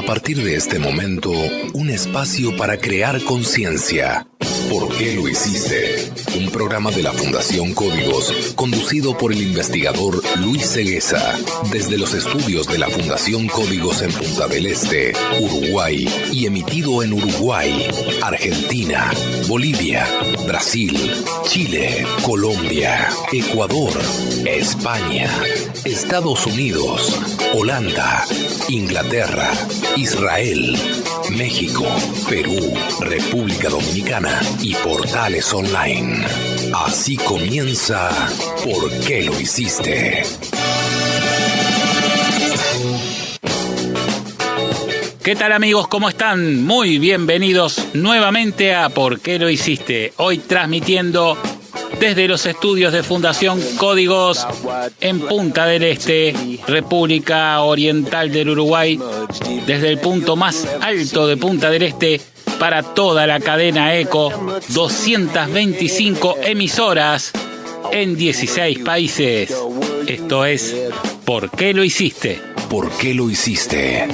A partir de este momento, un espacio para crear conciencia. ¿Por qué lo hiciste? Un programa de la Fundación Códigos, conducido por el investigador Luis Cegueza, desde los estudios de la Fundación Códigos en Punta del Este, Uruguay, y emitido en Uruguay, Argentina, Bolivia, Brasil, Chile, Colombia, Ecuador, España, Estados Unidos, Holanda, Inglaterra, Israel, México, Perú, República Dominicana y portales online. Así comienza ¿Por qué lo hiciste? ¿Qué tal, amigos? ¿Cómo están? Muy bienvenidos nuevamente a ¿Por qué lo hiciste? Hoy transmitiendo desde los estudios de Fundación Códigos en Punta del Este, República Oriental del Uruguay, desde el punto más alto de Punta del Este para toda la cadena ECO, 225 emisoras en 16 países. Esto es ¿Por qué lo hiciste? ¿Por qué lo hiciste?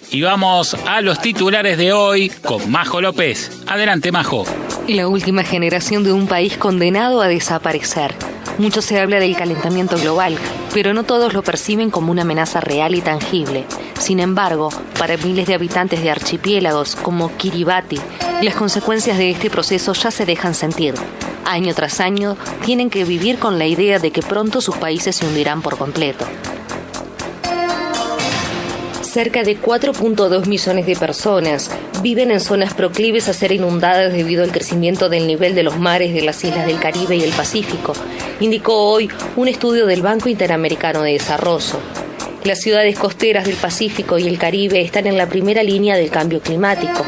Y vamos a los titulares de hoy con Majo López. Adelante, Majo. La última generación de un país condenado a desaparecer. Mucho se habla del calentamiento global, pero no todos lo perciben como una amenaza real y tangible. Sin embargo, para miles de habitantes de archipiélagos como Kiribati, las consecuencias de este proceso ya se dejan sentir. Año tras año, tienen que vivir con la idea de que pronto sus países se hundirán por completo. Cerca de 4.2 millones de personas viven en zonas proclives a ser inundadas debido al crecimiento del nivel de los mares de las islas del Caribe y el Pacífico, indicó hoy un estudio del Banco Interamericano de Desarrollo. Las ciudades costeras del Pacífico y el Caribe están en la primera línea del cambio climático.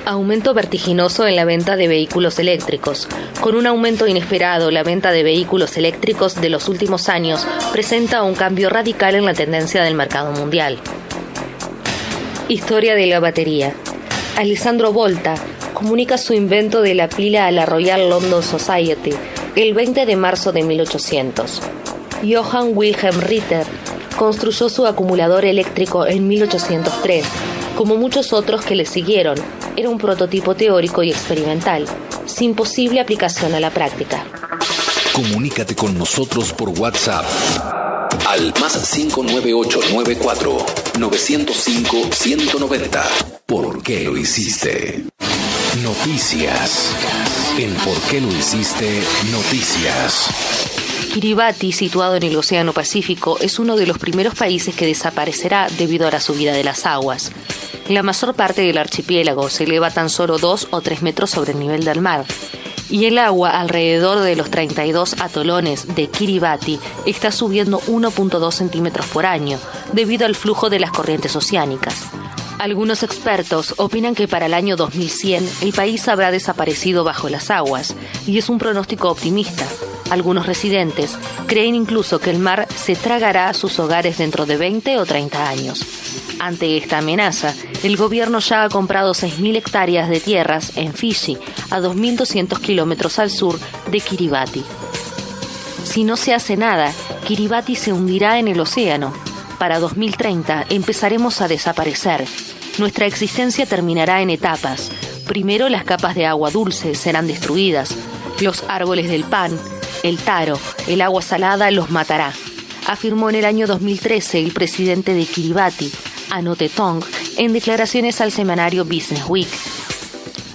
Aumento vertiginoso en la venta de vehículos eléctricos. Con un aumento inesperado, la venta de vehículos eléctricos de los últimos años presenta un cambio radical en la tendencia del mercado mundial. Historia de la batería. Alessandro Volta comunica su invento de la pila a la Royal London Society el 20 de marzo de 1800. Johann Wilhelm Ritter construyó su acumulador eléctrico en 1803, como muchos otros que le siguieron. Era un prototipo teórico y experimental, sin posible aplicación a la práctica. Comunícate con nosotros por WhatsApp al +59894 905 190. ¿Por qué lo hiciste? Noticias. En ¿Por qué lo hiciste? Noticias. Kiribati, situado en el Océano Pacífico, es uno de los primeros países que desaparecerá debido a la subida de las aguas. La mayor parte del archipiélago se eleva tan solo 2 o 3 metros sobre el nivel del mar, y el agua alrededor de los 32 atolones de Kiribati está subiendo 1.2 centímetros por año, debido al flujo de las corrientes oceánicas. Algunos expertos opinan que para el año 2100 el país habrá desaparecido bajo las aguas, y es un pronóstico optimista. Algunos residentes creen incluso que el mar se tragará a sus hogares dentro de 20 o 30 años. Ante esta amenaza, el gobierno ya ha comprado 6.000 hectáreas de tierras en Fiji, a 2.200 kilómetros al sur de Kiribati. Si no se hace nada, Kiribati se hundirá en el océano. Para 2030 empezaremos a desaparecer. Nuestra existencia terminará en etapas. Primero, las capas de agua dulce serán destruidas. Los árboles del pan, el taro, el agua salada los matará, afirmó en el año 2013 el presidente de Kiribati, Anotetong, en declaraciones al semanario Business Week.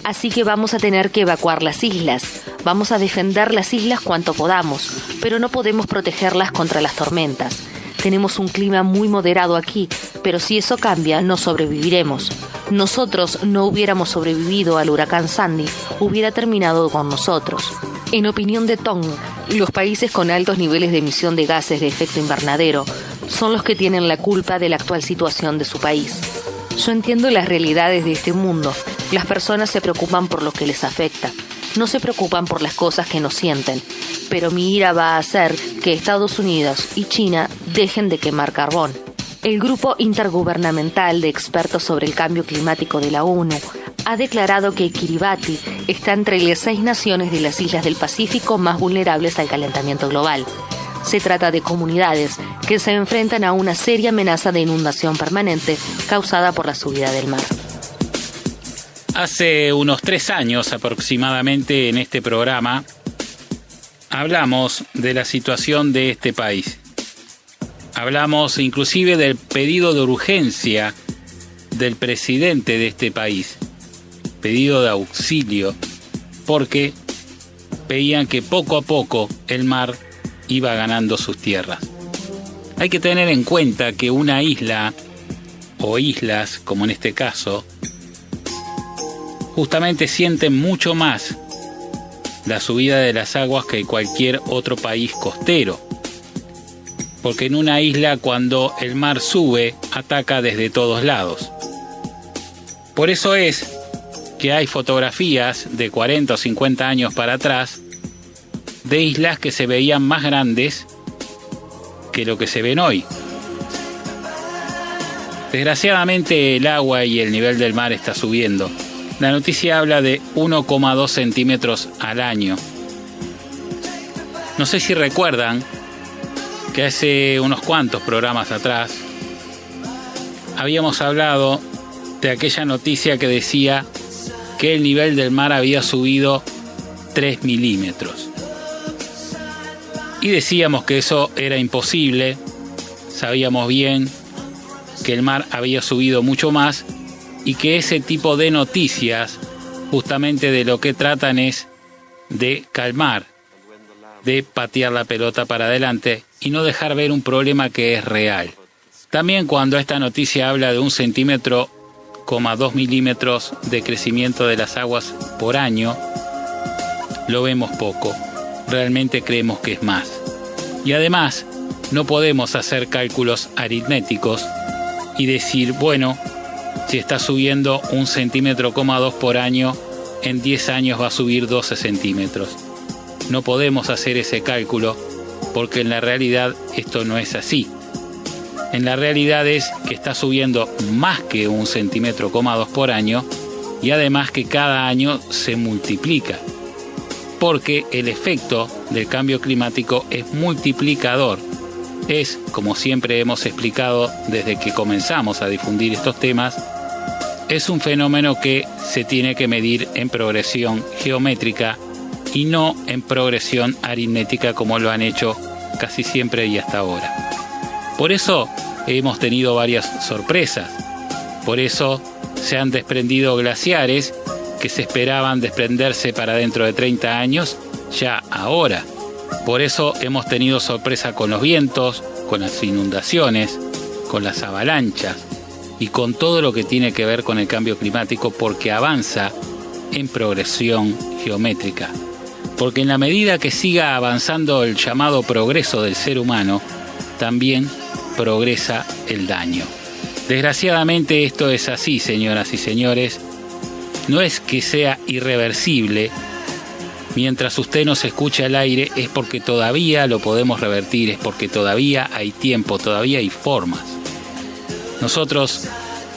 Así que vamos a tener que evacuar las islas. Vamos a defender las islas cuanto podamos, pero no podemos protegerlas contra las tormentas. Tenemos un clima muy moderado aquí, pero si eso cambia, no sobreviviremos. Nosotros no hubiéramos sobrevivido al huracán Sandy, hubiera terminado con nosotros. En opinión de Tong, los países con altos niveles de emisión de gases de efecto invernadero son los que tienen la culpa de la actual situación de su país. Yo entiendo las realidades de este mundo. Las personas se preocupan por lo que les afecta. No se preocupan por las cosas que no sienten. Pero mi ira va a hacer que Estados Unidos y China dejen de quemar carbón. El Grupo Intergubernamental de Expertos sobre el Cambio Climático de la ONU ha declarado que Kiribati está entre las 6 naciones de las islas del Pacífico más vulnerables al calentamiento global. Se trata de comunidades que se enfrentan a una seria amenaza de inundación permanente causada por la subida del mar. Hace unos 3 años aproximadamente en este programa hablamos de la situación de este país. Hablamos inclusive del pedido de urgencia del presidente de este país, pedido de auxilio, porque veían que poco a poco el mar iba ganando sus tierras. Hay que tener en cuenta que una isla, o islas, como en este caso, justamente sienten mucho más la subida de las aguas que cualquier otro país costero. Porque en una isla, cuando el mar sube, ataca desde todos lados. Por eso es que hay fotografías de 40 o 50 años para atrás de islas que se veían más grandes que lo que se ven hoy. Desgraciadamente el agua y el nivel del mar está subiendo. La noticia habla de 1,2 centímetros al año. No sé si recuerdan que hace unos cuantos programas atrás habíamos hablado de aquella noticia que decía que el nivel del mar había subido 3 milímetros. Y decíamos que eso era imposible, sabíamos bien que el mar había subido mucho más y que ese tipo de noticias justamente de lo que tratan es de calmar, de patear la pelota para adelante y no dejar ver un problema que es real. También cuando esta noticia habla de 1,2 milímetros de crecimiento de las aguas por año, lo vemos poco. Realmente creemos que es más. Y además, no podemos hacer cálculos aritméticos y decir, bueno, si está subiendo 1,2 centímetros por año, en 10 años va a subir 12 centímetros. No podemos hacer ese cálculo porque en la realidad esto no es así. En la realidad es que está subiendo más que 1,2 centímetros por año y además que cada año se multiplica. Porque el efecto del cambio climático es multiplicador. Es, como siempre hemos explicado desde que comenzamos a difundir estos temas, es un fenómeno que se tiene que medir en progresión geométrica y no en progresión aritmética como lo han hecho casi siempre y hasta ahora. Por eso hemos tenido varias sorpresas. Por eso se han desprendido glaciares que se esperaban desprenderse para dentro de 30 años, ya ahora. Por eso hemos tenido sorpresa con los vientos, con las inundaciones, con las avalanchas y con todo lo que tiene que ver con el cambio climático, porque avanza en progresión geométrica. Porque en la medida que siga avanzando el llamado progreso del ser humano, también progresa el daño. Desgraciadamente esto es así, señoras y señores. No es que sea irreversible. Mientras usted nos escuche al aire es porque todavía lo podemos revertir, es porque todavía hay tiempo, todavía hay formas. Nosotros,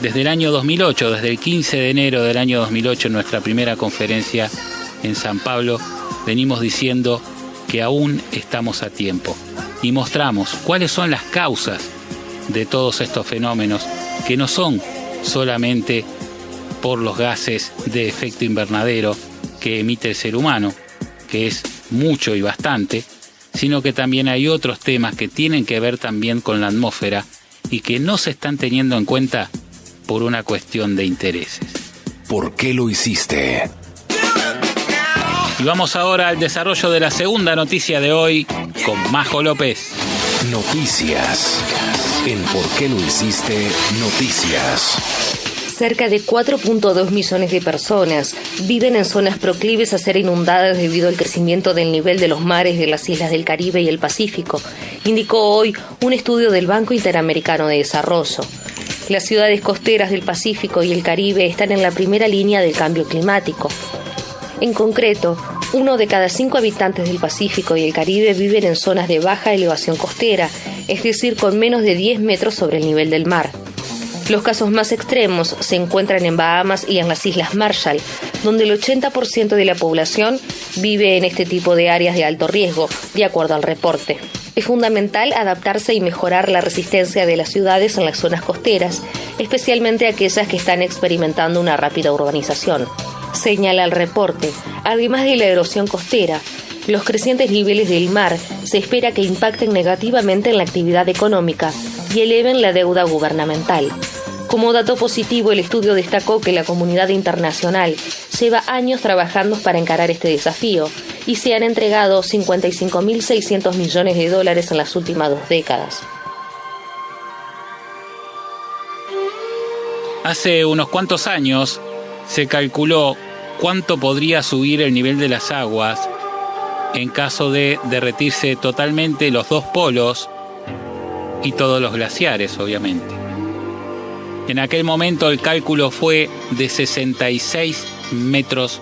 desde el año 2008, desde el 15 de enero del año 2008, en nuestra primera conferencia en San Pablo, venimos diciendo que aún estamos a tiempo y mostramos cuáles son las causas de todos estos fenómenos, que no son solamente por los gases de efecto invernadero que emite el ser humano, que es mucho y bastante, sino que también hay otros temas que tienen que ver también con la atmósfera y que no se están teniendo en cuenta por una cuestión de intereses. ¿Por qué lo hiciste? Y vamos ahora al desarrollo de la segunda noticia de hoy con Majo López. Noticias. En ¿Por qué lo hiciste? Noticias. Cerca de 4.2 millones de personas viven en zonas proclives a ser inundadas debido al crecimiento del nivel de los mares de las islas del Caribe y el Pacífico, indicó hoy un estudio del Banco Interamericano de Desarrollo. Las ciudades costeras del Pacífico y el Caribe están en la primera línea del cambio climático. En concreto, 1 de cada 5 habitantes del Pacífico y el Caribe viven en zonas de baja elevación costera, es decir, con menos de 10 metros sobre el nivel del mar. Los casos más extremos se encuentran en Bahamas y en las Islas Marshall, donde el 80% de la población vive en este tipo de áreas de alto riesgo, de acuerdo al reporte. Es fundamental adaptarse y mejorar la resistencia de las ciudades en las zonas costeras, especialmente aquellas que están experimentando una rápida urbanización. Señala el reporte, además de la erosión costera, los crecientes niveles del mar se espera que impacten negativamente en la actividad económica y eleven la deuda gubernamental. Como dato positivo, el estudio destacó que la comunidad internacional lleva años trabajando para encarar este desafío y se han entregado $55.600 millones en las últimas 2 décadas. Hace unos cuantos años se calculó cuánto podría subir el nivel de las aguas en caso de derretirse totalmente los 2 polos y todos los glaciares, obviamente. En aquel momento el cálculo fue de 66 metros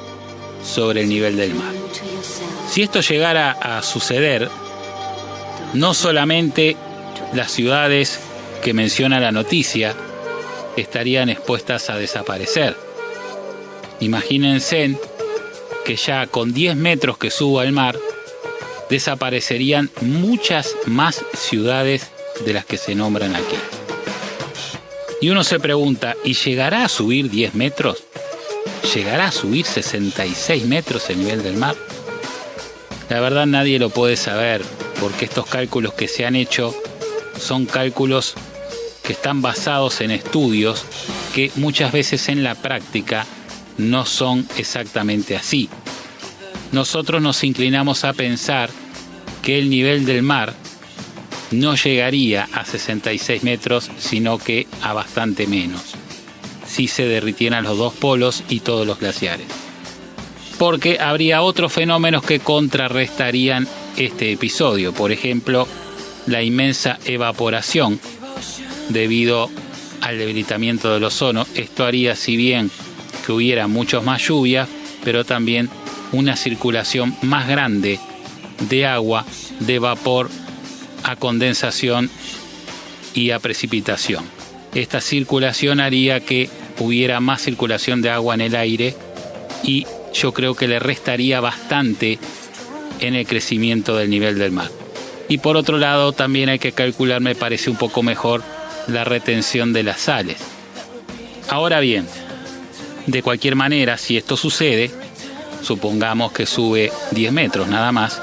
sobre el nivel del mar. Si esto llegara a suceder, no solamente las ciudades que menciona la noticia estarían expuestas a desaparecer. Imagínense que ya con 10 metros que suba el mar, desaparecerían muchas más ciudades de las que se nombran aquí. Y uno se pregunta, ¿y llegará a subir 10 metros? ¿Llegará a subir 66 metros el nivel del mar? La verdad nadie lo puede saber, porque estos cálculos que se han hecho son cálculos que están basados en estudios que muchas veces en la práctica no son exactamente así. Nosotros nos inclinamos a pensar que el nivel del mar no llegaría a 66 metros, sino que a bastante menos, si se derritieran los 2 polos y todos los glaciares. Porque habría otros fenómenos que contrarrestarían este episodio. Por ejemplo, la inmensa evaporación debido al debilitamiento del ozono. Esto haría, si bien que hubiera muchos más lluvias, pero también una circulación más grande de agua, de vapor, a condensación y a precipitación. Esta circulación haría que hubiera más circulación de agua en el aire y yo creo que le restaría bastante en el crecimiento del nivel del mar. Y por otro lado también hay que calcular, me parece un poco mejor, la retención de las sales. Ahora bien, de cualquier manera, si esto sucede, supongamos que sube 10 metros nada más,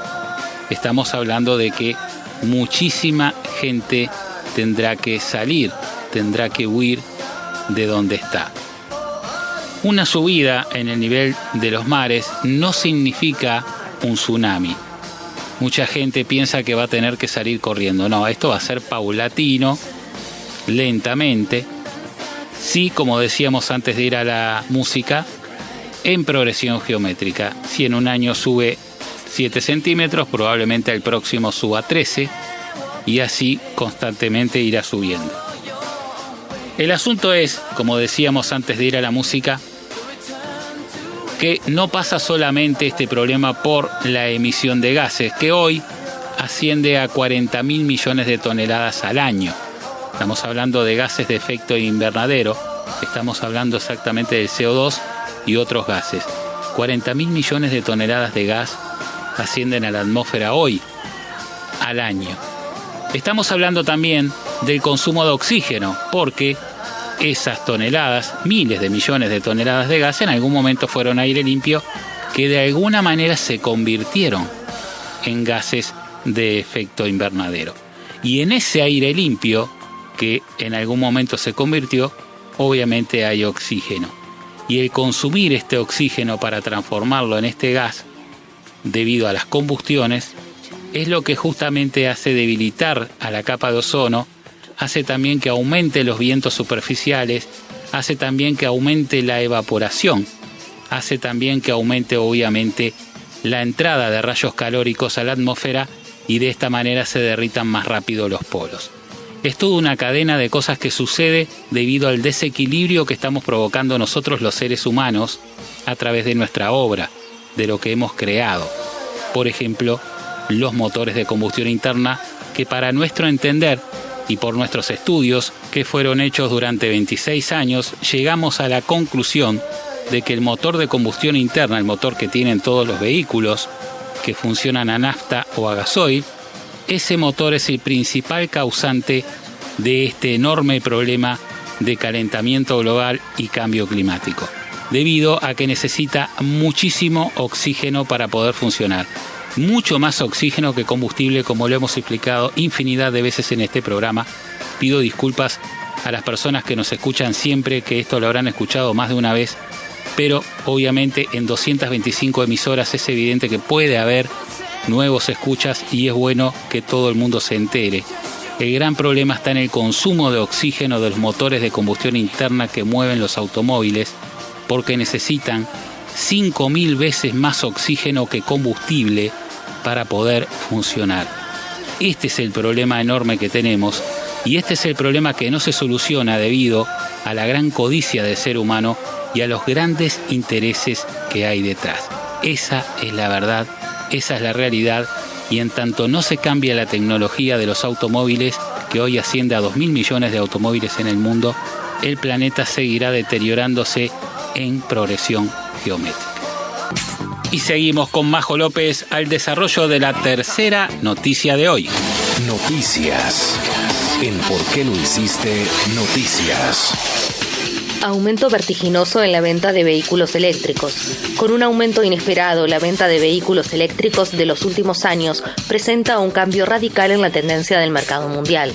estamos hablando de que muchísima gente tendrá que salir, tendrá que huir de donde está. Una subida en el nivel de los mares no significa un tsunami. Mucha gente piensa que va a tener que salir corriendo. No, esto va a ser paulatino, lentamente. Sí, como decíamos antes de ir a la música, en progresión geométrica. Si en un año sube 7 centímetros, probablemente el próximo suba 13 y así constantemente irá subiendo. El asunto es, como decíamos antes de ir a la música, que no pasa solamente este problema por la emisión de gases, que hoy asciende a 40.000 millones de toneladas al año. Estamos hablando de gases de efecto invernadero, estamos hablando exactamente del CO2 y otros gases. 40.000 millones de toneladas de gas ascienden a la atmósfera hoy, al año. Estamos hablando también del consumo de oxígeno, porque esas toneladas, miles de millones de toneladas de gas, en algún momento fueron aire limpio, que de alguna manera se convirtieron en gases de efecto invernadero. Y en ese aire limpio, que en algún momento se convirtió, obviamente hay oxígeno. Y el consumir este oxígeno para transformarlo en este gas, debido a las combustiones, es lo que justamente hace debilitar a la capa de ozono, hace también que aumente los vientos superficiales, hace también que aumente la evaporación, hace también que aumente obviamente la entrada de rayos calóricos a la atmósfera y de esta manera se derritan más rápido los polos. Es toda una cadena de cosas que sucede debido al desequilibrio que estamos provocando nosotros los seres humanos a través de nuestra obra, de lo que hemos creado. Por ejemplo, los motores de combustión interna, que para nuestro entender y por nuestros estudios que fueron hechos durante 26 años, llegamos a la conclusión de que el motor de combustión interna, el motor que tienen todos los vehículos que funcionan a nafta o a gasoil, ese motor es el principal causante de este enorme problema de calentamiento global y cambio climático, debido a que necesita muchísimo oxígeno para poder funcionar. Mucho más oxígeno que combustible, como lo hemos explicado infinidad de veces en este programa. Pido disculpas a las personas que nos escuchan siempre, que esto lo habrán escuchado más de una vez, pero obviamente en 225 emisoras es evidente que puede haber nuevos escuchas y es bueno que todo el mundo se entere. El gran problema está en el consumo de oxígeno de los motores de combustión interna que mueven los automóviles, porque necesitan 5.000 veces más oxígeno que combustible para poder funcionar. Este es el problema enorme que tenemos y este es el problema que no se soluciona debido a la gran codicia del ser humano y a los grandes intereses que hay detrás. Esa es la verdad, esa es la realidad, y en tanto no se cambia la tecnología de los automóviles, que hoy asciende a 2.000 millones de automóviles en el mundo, el planeta seguirá deteriorándose en progresión geométrica. Y seguimos con Majo López al desarrollo de la tercera noticia de hoy. Noticias. En ¿Por qué lo hiciste? Noticias. Aumento vertiginoso en la venta de vehículos eléctricos. Con un aumento inesperado, la venta de vehículos eléctricos de los últimos años presenta un cambio radical en la tendencia del mercado mundial.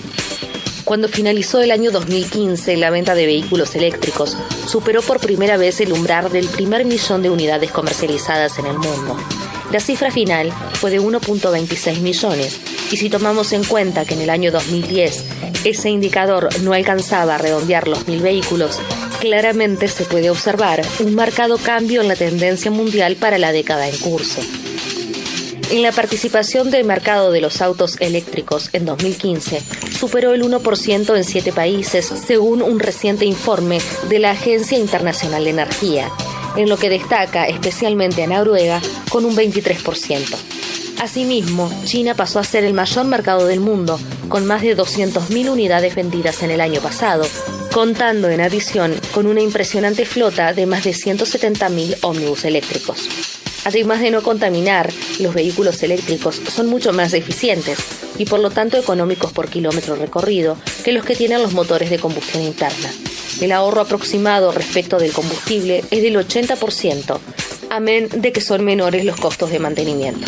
Cuando finalizó el año 2015, la venta de vehículos eléctricos superó por primera vez el umbral del 1.000.000 de unidades comercializadas en el mundo. La cifra final fue de 1.26 millones, y si tomamos en cuenta que en el año 2010 ese indicador no alcanzaba a redondear los 1.000 vehículos, claramente se puede observar un marcado cambio en la tendencia mundial para la década en curso. En la participación del mercado de los autos eléctricos en 2015 superó el 1% en 7 países, según un reciente informe de la Agencia Internacional de Energía, en lo que destaca especialmente a Noruega con un 23%. Asimismo, China pasó a ser el mayor mercado del mundo, con más de 200.000 unidades vendidas en el año pasado, contando en adición con una impresionante flota de más de 170.000 ómnibus eléctricos. Además de no contaminar, los vehículos eléctricos son mucho más eficientes y por lo tanto económicos por kilómetro recorrido que los que tienen los motores de combustión interna. El ahorro aproximado respecto del combustible es del 80%, amén de que son menores los costos de mantenimiento.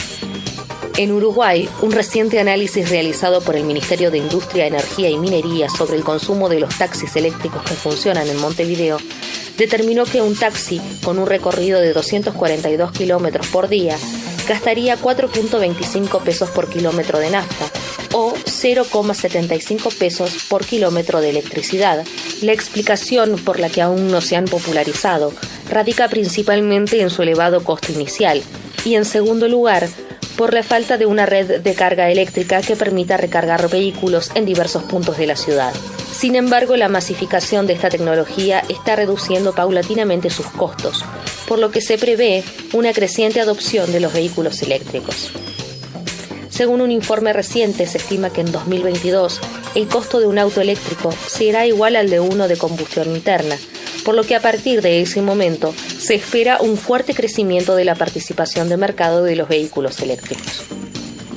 En Uruguay, un reciente análisis realizado por el Ministerio de Industria, Energía y Minería sobre el consumo de los taxis eléctricos que funcionan en Montevideo determinó que un taxi con un recorrido de 242 kilómetros por día gastaría 4.25 pesos por kilómetro de nafta o 0,75 pesos por kilómetro de electricidad. La explicación por la que aún no se han popularizado radica principalmente en su elevado costo inicial y, en segundo lugar, por la falta de una red de carga eléctrica que permita recargar vehículos en diversos puntos de la ciudad. Sin embargo, la masificación de esta tecnología está reduciendo paulatinamente sus costos, por lo que se prevé una creciente adopción de los vehículos eléctricos. Según un informe reciente, se estima que en 2022 el costo de un auto eléctrico será igual al de uno de combustión interna, por lo que a partir de ese momento se espera un fuerte crecimiento de la participación de mercado de los vehículos eléctricos.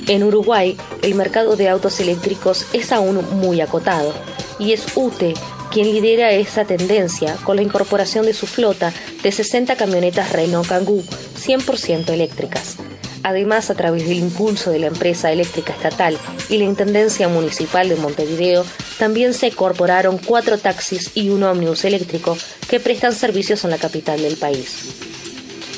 En Uruguay, el mercado de autos eléctricos es aún muy acotado, y es UTE quien lidera esa tendencia con la incorporación de su flota de 60 camionetas Renault Kangoo 100% eléctricas. Además, a través del impulso de la empresa eléctrica estatal y la Intendencia Municipal de Montevideo, también se incorporaron 4 taxis y un ómnibus eléctrico que prestan servicios en la capital del país.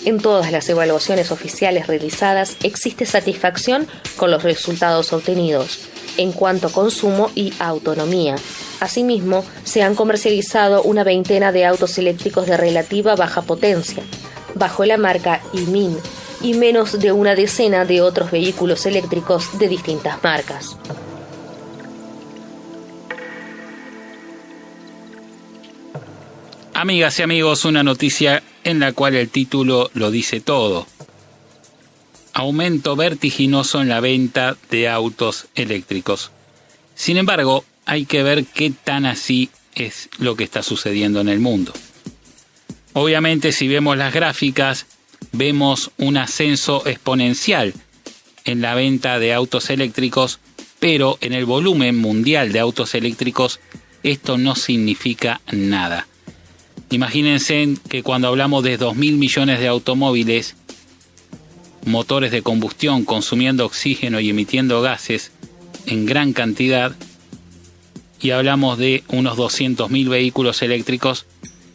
En todas las evaluaciones oficiales realizadas existe satisfacción con los resultados obtenidos en cuanto a consumo y autonomía. Asimismo, se han comercializado una veintena de autos eléctricos de relativa baja potencia, bajo la marca IMIN, y menos de una decena de otros vehículos eléctricos de distintas marcas. Amigas y amigos, una noticia en la cual el título lo dice todo. Aumento vertiginoso en la venta de autos eléctricos. Sin embargo, hay que ver qué tan así es lo que está sucediendo en el mundo. Obviamente, si vemos las gráficas, vemos un ascenso exponencial en la venta de autos eléctricos pero en el volumen mundial de autos eléctricos esto no significa nada. Imagínense que cuando hablamos de 2.000 millones de automóviles, motores de combustión consumiendo oxígeno y emitiendo gases en gran cantidad, y hablamos de unos 200.000 vehículos eléctricos,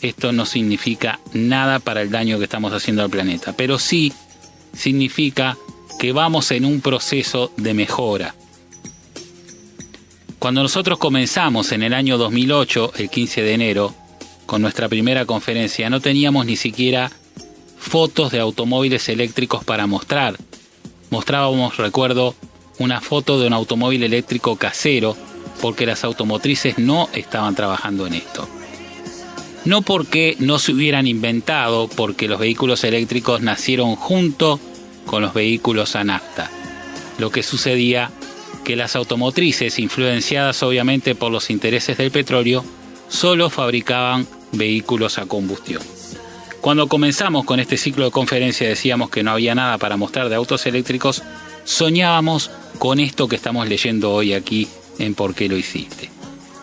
esto no significa nada para el daño que estamos haciendo al planeta, pero sí significa que vamos en un proceso de mejora. Cuando nosotros comenzamos en el año 2008, el 15 de enero, con nuestra primera conferencia, no teníamos ni siquiera fotos de automóviles eléctricos para mostrar. Mostrábamos, recuerdo, una foto de un automóvil eléctrico casero, porque las automotrices no estaban trabajando en esto. No porque no se hubieran inventado, porque los vehículos eléctricos nacieron junto con los vehículos a nafta. Lo que sucedía que las automotrices, influenciadas obviamente por los intereses del petróleo, solo fabricaban vehículos a combustión. Cuando comenzamos con este ciclo de conferencia decíamos que no había nada para mostrar de autos eléctricos, soñábamos con esto que estamos leyendo hoy aquí en ¿Por qué lo hiciste?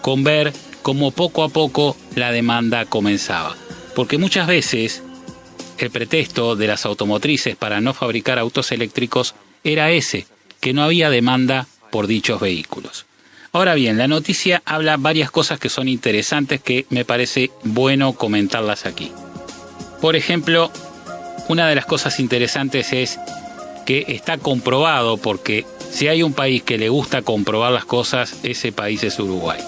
Con ver cómo poco a poco la demanda comenzaba. Porque muchas veces el pretexto de las automotrices para no fabricar autos eléctricos era ese, que no había demanda por dichos vehículos. Ahora bien, la noticia habla varias cosas que son interesantes que me parece bueno comentarlas aquí. Por ejemplo, una de las cosas interesantes es que está comprobado, porque si hay un país que le gusta comprobar las cosas, ese país es Uruguay.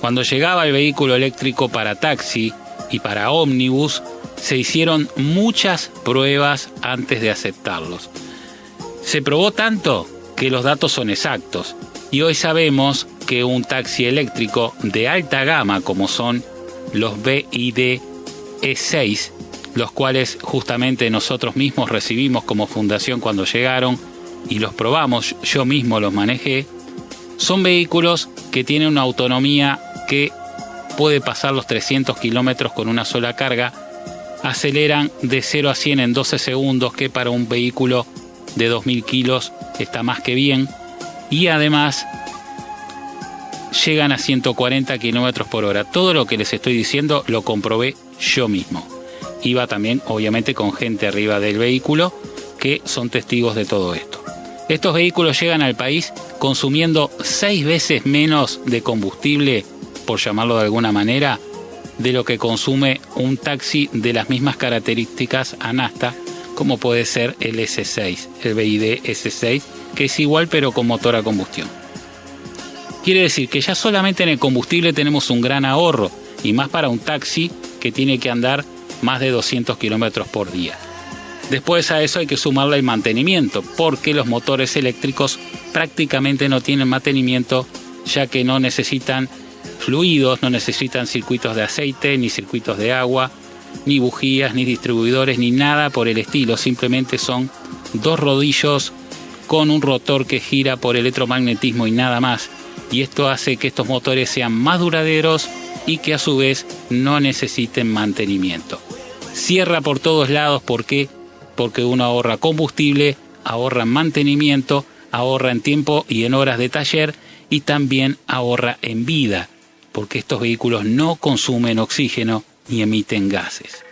Cuando llegaba el vehículo eléctrico para taxi y para ómnibus, se hicieron muchas pruebas antes de aceptarlos. Se probó tanto que los datos son exactos, y hoy sabemos que un taxi eléctrico de alta gama, como son los BYD E6, los cuales justamente nosotros mismos recibimos como fundación cuando llegaron y los probamos, yo mismo los manejé, son vehículos que tienen una autonomía que puede pasar los 300 kilómetros con una sola carga, aceleran de 0 a 100 en 12 segundos, que para un vehículo de 2.000 kilos está más que bien, y además llegan a 140 kilómetros por hora. Todo lo que les estoy diciendo lo comprobé yo mismo. Iba también, obviamente, con gente arriba del vehículo que son testigos de todo esto. Estos vehículos llegan al país consumiendo 6 veces menos de combustible, por llamarlo de alguna manera, de lo que consume un taxi de las mismas características a nafta, como puede ser el S6, el BYD S6, que es igual pero con motor a combustión. Quiere decir que ya solamente en el combustible tenemos un gran ahorro, y más para un taxi que tiene que andar más de 200 kilómetros por día. Después a eso hay que sumarle el mantenimiento, porque los motores eléctricos prácticamente no tienen mantenimiento, ya que no necesitan fluidos, no necesitan circuitos de aceite, ni circuitos de agua, ni bujías, ni distribuidores, ni nada por el estilo. Simplemente son 2 rodillos con un rotor que gira por electromagnetismo y nada más. Y esto hace que estos motores sean más duraderos y que a su vez no necesiten mantenimiento. Cierra por todos lados, ¿por qué? Porque uno ahorra combustible, ahorra mantenimiento, ahorra en tiempo y en horas de taller, y también ahorra en vida, porque estos vehículos no consumen oxígeno ni emiten gases.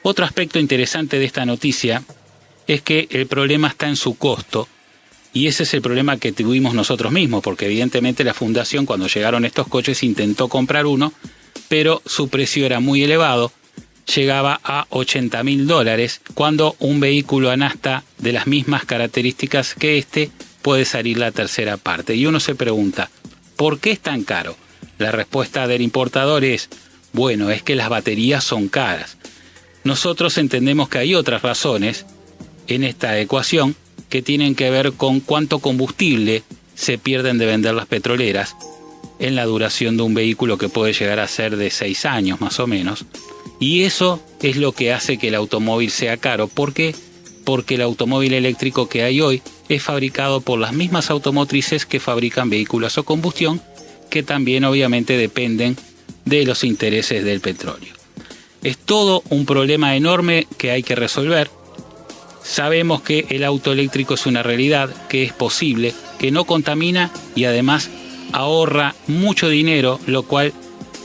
Otro aspecto interesante de esta noticia es que el problema está en su costo, y ese es el problema que tuvimos nosotros mismos, porque evidentemente la fundación, cuando llegaron estos coches, intentó comprar uno, pero su precio era muy elevado, llegaba a $80.000, cuando un vehículo a nafta de las mismas características que este puede salir la tercera parte. Y uno se pregunta, ¿por qué es tan caro? La respuesta del importador es, bueno, es que las baterías son caras. Nosotros entendemos que hay otras razones en esta ecuación que tienen que ver con cuánto combustible se pierden de vender las petroleras en la duración de un vehículo que puede llegar a ser de 6 años más o menos. Y eso es lo que hace que el automóvil sea caro. ¿Por qué? Porque el automóvil eléctrico que hay hoy es fabricado por las mismas automotrices que fabrican vehículos a combustión, que también obviamente dependen de los intereses del petróleo. Es todo un problema enorme que hay que resolver. Sabemos que el auto eléctrico es una realidad, que es posible, que no contamina y además ahorra mucho dinero, lo cual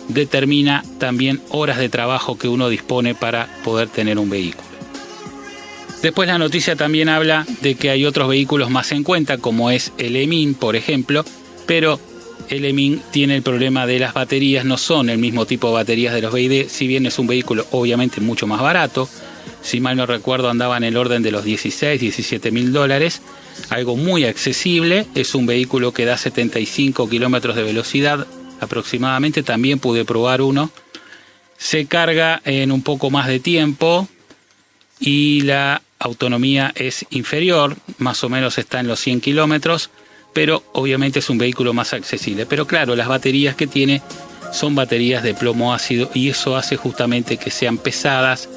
determina también horas de trabajo que uno dispone para poder tener un vehículo. Después la noticia también habla de que hay otros vehículos más en cuenta, como es el Emin, por ejemplo, pero el Emin tiene el problema de las baterías, no son el mismo tipo de baterías de los BYD, si bien es un vehículo obviamente mucho más barato. Si mal no recuerdo, andaba en el orden de los 16, 17 mil dólares, algo muy accesible. Es un vehículo que da 75 kilómetros de velocidad aproximadamente, también pude probar uno. Se carga en un poco más de tiempo y la autonomía es inferior, más o menos está en los 100 kilómetros, pero obviamente es un vehículo más accesible. Pero claro, las baterías que tiene son baterías de plomo ácido y eso hace justamente que sean pesadas,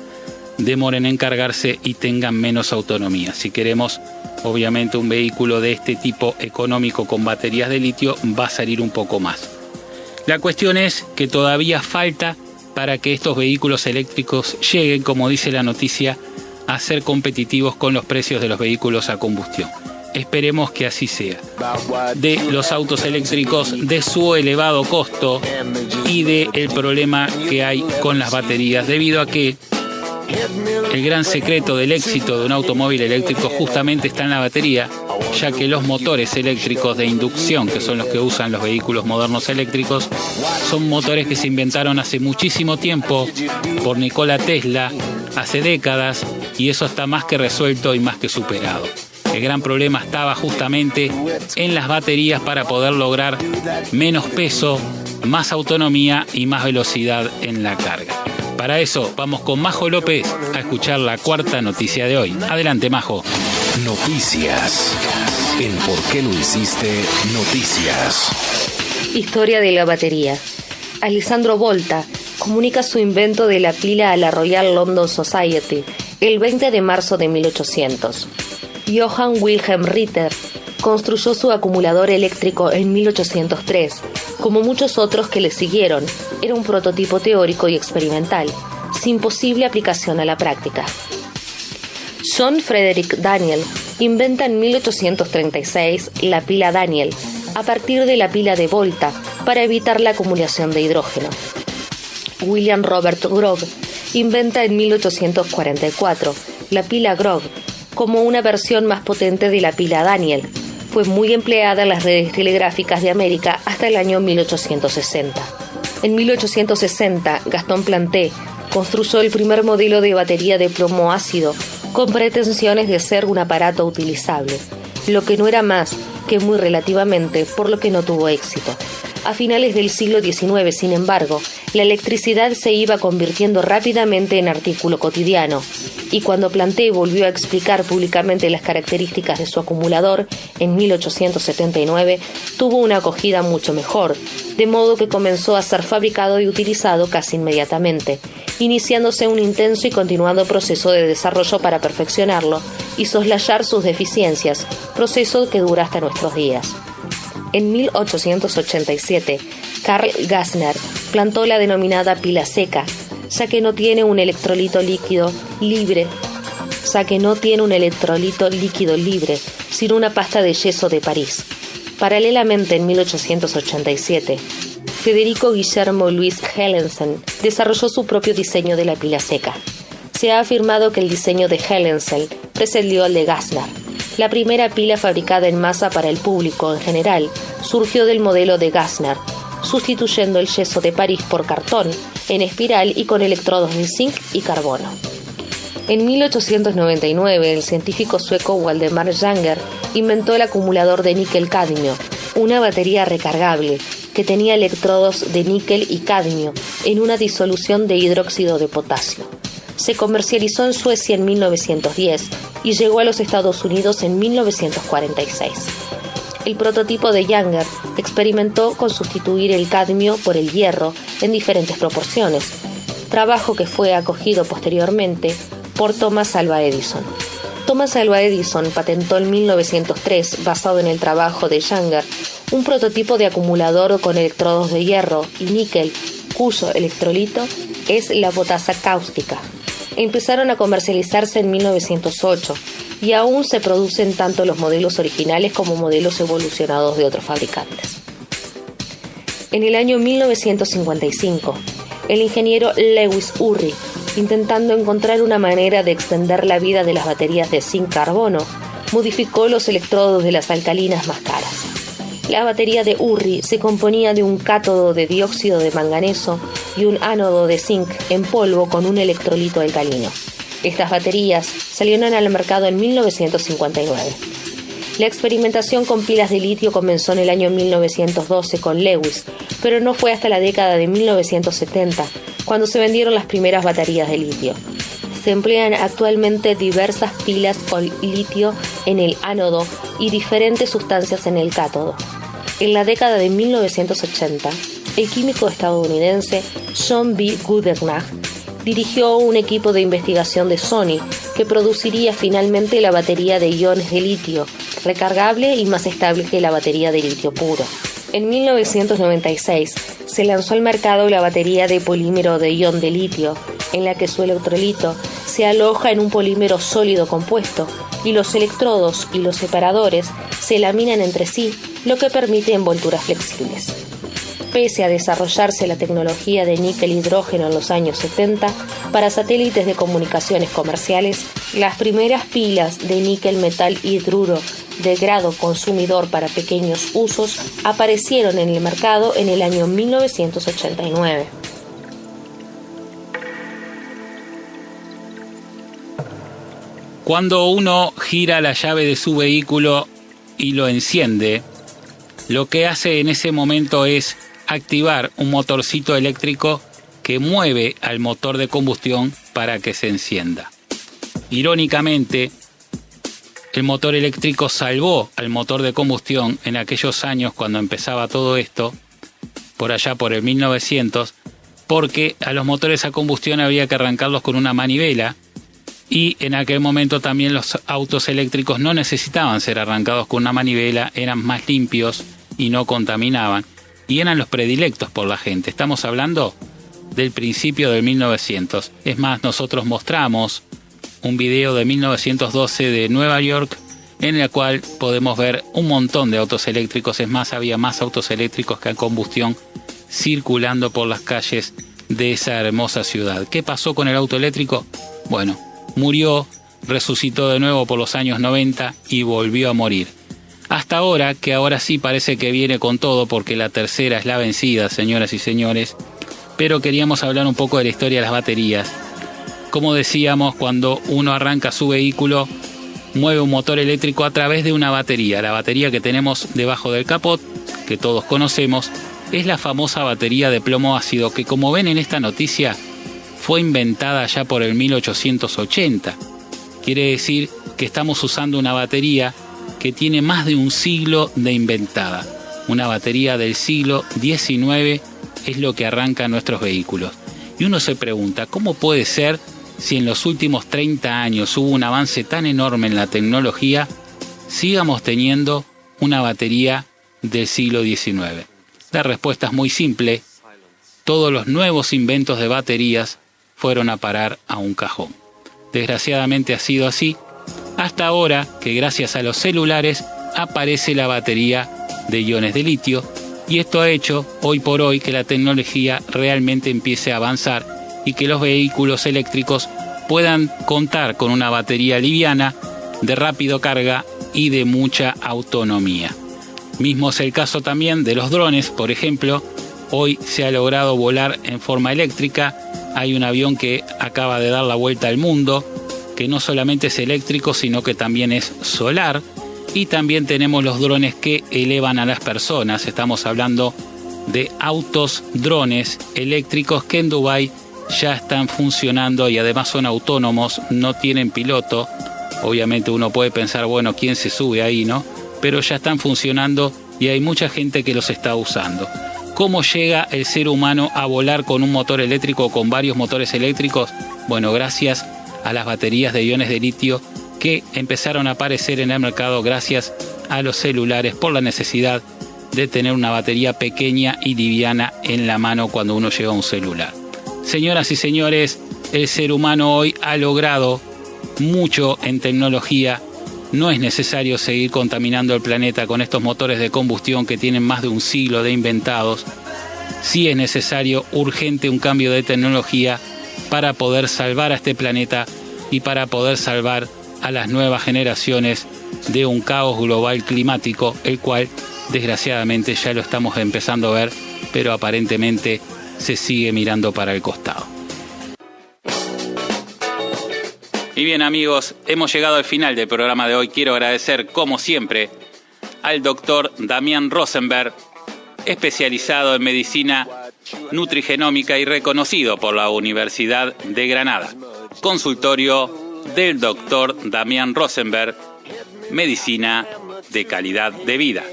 demoren en cargarse y tengan menos autonomía. Si queremos obviamente un vehículo de este tipo económico con baterías de litio, va a salir un poco más. La cuestión es que todavía falta para que estos vehículos eléctricos lleguen, como dice la noticia, a ser competitivos con los precios de los vehículos a combustión. Esperemos que así sea. De los autos eléctricos, de su elevado costo y del problema que hay con las baterías, debido a que el gran secreto del éxito de un automóvil eléctrico justamente está en la batería, ya que los motores eléctricos de inducción, que son los que usan los vehículos modernos eléctricos, son motores que se inventaron hace muchísimo tiempo por Nikola Tesla, hace décadas, y eso está más que resuelto y más que superado. El gran problema estaba justamente en las baterías para poder lograr menos peso, más autonomía y más velocidad en la carga. Para eso vamos con Majo López a escuchar la cuarta noticia de hoy. Adelante, Majo. Noticias. En ¿Por qué lo hiciste? Noticias. Historia de la batería. Alessandro Volta comunica su invento de la pila a la Royal London Society el 20 de marzo de 1800. Johann Wilhelm Ritter construyó su acumulador eléctrico en 1803, como muchos otros que le siguieron. Era un prototipo teórico y experimental, sin posible aplicación a la práctica. John Frederick Daniel inventa en 1836 la pila Daniel, a partir de la pila de Volta, para evitar la acumulación de hidrógeno. William Robert Grove inventa en 1844 la pila Grove, como una versión más potente de la pila Daniel. Fue muy empleada en las redes telegráficas de América hasta el año 1860. En 1860, Gaston Planté construyó el primer modelo de batería de plomo ácido con pretensiones de ser un aparato utilizable, lo que no era más que muy relativamente, por lo que no tuvo éxito. A finales del siglo XIX, sin embargo, la electricidad se iba convirtiendo rápidamente en artículo cotidiano, y cuando Planté volvió a explicar públicamente las características de su acumulador en 1879, tuvo una acogida mucho mejor, de modo que comenzó a ser fabricado y utilizado casi inmediatamente, iniciándose un intenso y continuado proceso de desarrollo para perfeccionarlo y soslayar sus deficiencias, proceso que dura hasta nuestros días. En 1887, Carl Gassner plantó la denominada pila seca, ya que no tiene un electrolito líquido libre, sino una pasta de yeso de París. Paralelamente, en 1887, Federico Guillermo Luis Hellensen desarrolló su propio diseño de la pila seca. Se ha afirmado que el diseño de Hellensen precedió al de Gassner. La primera pila fabricada en masa para el público en general surgió del modelo de Gassner, sustituyendo el yeso de París por cartón, en espiral y con electrodos de zinc y carbono. En 1899, el científico sueco Waldemar Janger inventó el acumulador de níquel-cadmio, una batería recargable que tenía electrodos de níquel y cadmio en una disolución de hidróxido de potasio. Se comercializó en Suecia en 1910 y llegó a los Estados Unidos en 1946. El prototipo de Janger experimentó con sustituir el cadmio por el hierro en diferentes proporciones, trabajo que fue acogido posteriormente por Thomas Alva Edison. Thomas Alva Edison patentó en 1903, basado en el trabajo de Janger, un prototipo de acumulador con electrodos de hierro y níquel, cuyo electrolito es la potasa cáustica. Empezaron a comercializarse en 1908, y aún se producen tanto los modelos originales como modelos evolucionados de otros fabricantes. En el año 1955, el ingeniero Lewis Urry, intentando encontrar una manera de extender la vida de las baterías de zinc-carbono, modificó los electrodos de las alcalinas más caras. La batería de Urry se componía de un cátodo de dióxido de manganeso y un ánodo de zinc en polvo con un electrolito alcalino. Estas baterías salieron al mercado en 1959. La experimentación con pilas de litio comenzó en el año 1912 con Lewis, pero no fue hasta la década de 1970 cuando se vendieron las primeras baterías de litio. Se emplean actualmente diversas pilas con litio en el ánodo y diferentes sustancias en el cátodo. En la década de 1980, el químico estadounidense John B. Goodenough dirigió un equipo de investigación de Sony que produciría finalmente la batería de iones de litio, recargable y más estable que la batería de litio puro. En 1996 se lanzó al mercado la batería de polímero de ion de litio, en la que su electrolito se aloja en un polímero sólido compuesto y los electrodos y los separadores se laminan entre sí, lo que permite envolturas flexibles. Pese a desarrollarse la tecnología de níquel-hidrógeno en los años 70 para satélites de comunicaciones comerciales, las primeras pilas de níquel-metal hidruro de grado consumidor para pequeños usos aparecieron en el mercado en el año 1989. Cuando uno gira la llave de su vehículo y lo enciende, lo que hace en ese momento es activar un motorcito eléctrico que mueve al motor de combustión para que se encienda. Irónicamente, el motor eléctrico salvó al motor de combustión en aquellos años cuando empezaba todo esto, por allá por el 1900, porque a los motores a combustión había que arrancarlos con una manivela, y en aquel momento también los autos eléctricos no necesitaban ser arrancados con una manivela, eran más limpios y no contaminaban, y eran los predilectos por la gente. Estamos hablando del principio del 1900. Es más, nosotros mostramos un video de 1912 de Nueva York en el cual podemos ver un montón de autos eléctricos. Es más, había más autos eléctricos que a combustión circulando por las calles de esa hermosa ciudad. ¿Qué pasó con el auto eléctrico? Bueno, murió, resucitó de nuevo por los años 90 y volvió a morir. Hasta ahora, que ahora sí parece que viene con todo porque la tercera es la vencida, señoras y señores. Pero queríamos hablar un poco de la historia de las baterías. Como decíamos, cuando uno arranca su vehículo, mueve un motor eléctrico a través de una batería. La batería que tenemos debajo del capot, que todos conocemos, es la famosa batería de plomo ácido, que como ven en esta noticia, fue inventada ya por el 1880. Quiere decir que estamos usando una batería que tiene más de un siglo de inventada. Una batería del siglo XIX es lo que arranca nuestros vehículos. Y uno se pregunta, ¿cómo puede ser si en los últimos 30 años hubo un avance tan enorme en la tecnología, sigamos teniendo una batería del siglo XIX? La respuesta es muy simple. Todos los nuevos inventos de baterías fueron a parar a un cajón. Desgraciadamente ha sido así, hasta ahora que gracias a los celulares aparece la batería de iones de litio, y esto ha hecho hoy por hoy que la tecnología realmente empiece a avanzar y que los vehículos eléctricos puedan contar con una batería liviana, de rápido carga y de mucha autonomía. Mismo es el caso también de los drones, por ejemplo. Hoy se ha logrado volar en forma eléctrica. Hay un avión que acaba de dar la vuelta al mundo, que no solamente es eléctrico, sino que también es solar. Y también tenemos los drones que elevan a las personas. Estamos hablando de autos drones eléctricos que en Dubái ya están funcionando y además son autónomos, no tienen piloto. Obviamente uno puede pensar, bueno, ¿quién se sube ahí, no? Pero ya están funcionando y hay mucha gente que los está usando. ¿Cómo llega el ser humano a volar con un motor eléctrico o con varios motores eléctricos? Bueno, gracias a las baterías de iones de litio que empezaron a aparecer en el mercado gracias a los celulares por la necesidad de tener una batería pequeña y liviana en la mano cuando uno lleva un celular. Señoras y señores, el ser humano hoy ha logrado mucho en tecnología No es necesario seguir contaminando el planeta con estos motores de combustión que tienen más de un siglo de inventados. Sí es necesario urgente un cambio de tecnología para poder salvar a este planeta y para poder salvar a las nuevas generaciones de un caos global climático, el cual desgraciadamente ya lo estamos empezando a ver, pero aparentemente se sigue mirando para el costado. Y bien, amigos, hemos llegado al final del programa de hoy. Quiero agradecer, como siempre, al doctor Damián Rosenberg, especializado en medicina nutrigenómica y reconocido por la Universidad de Granada. Consultorio del doctor Damián Rosenberg, medicina de calidad de vida.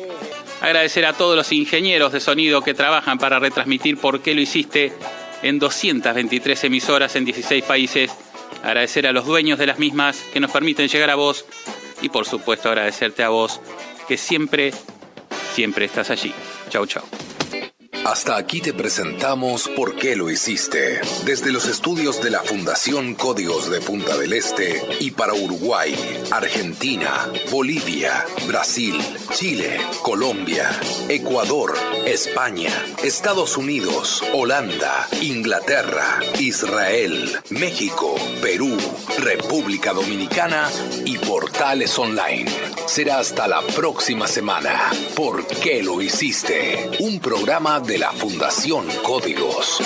Agradecer a todos los ingenieros de sonido que trabajan para retransmitir ¿Por qué lo hiciste? En 223 emisoras en 16 países. Agradecer a los dueños de las mismas que nos permiten llegar a vos. Y por supuesto agradecerte a vos que siempre estás allí. Chau, chau. Hasta aquí te presentamos ¿Por qué lo hiciste? Desde los estudios de la Fundación Códigos de Punta del Este y para Uruguay, Argentina, Bolivia, Brasil, Chile, Colombia, Ecuador, España, Estados Unidos, Holanda, Inglaterra, Israel, México, Perú, República Dominicana y portales online. Será hasta la próxima semana. ¿Por qué lo hiciste? Un programa de la Fundación Códigos.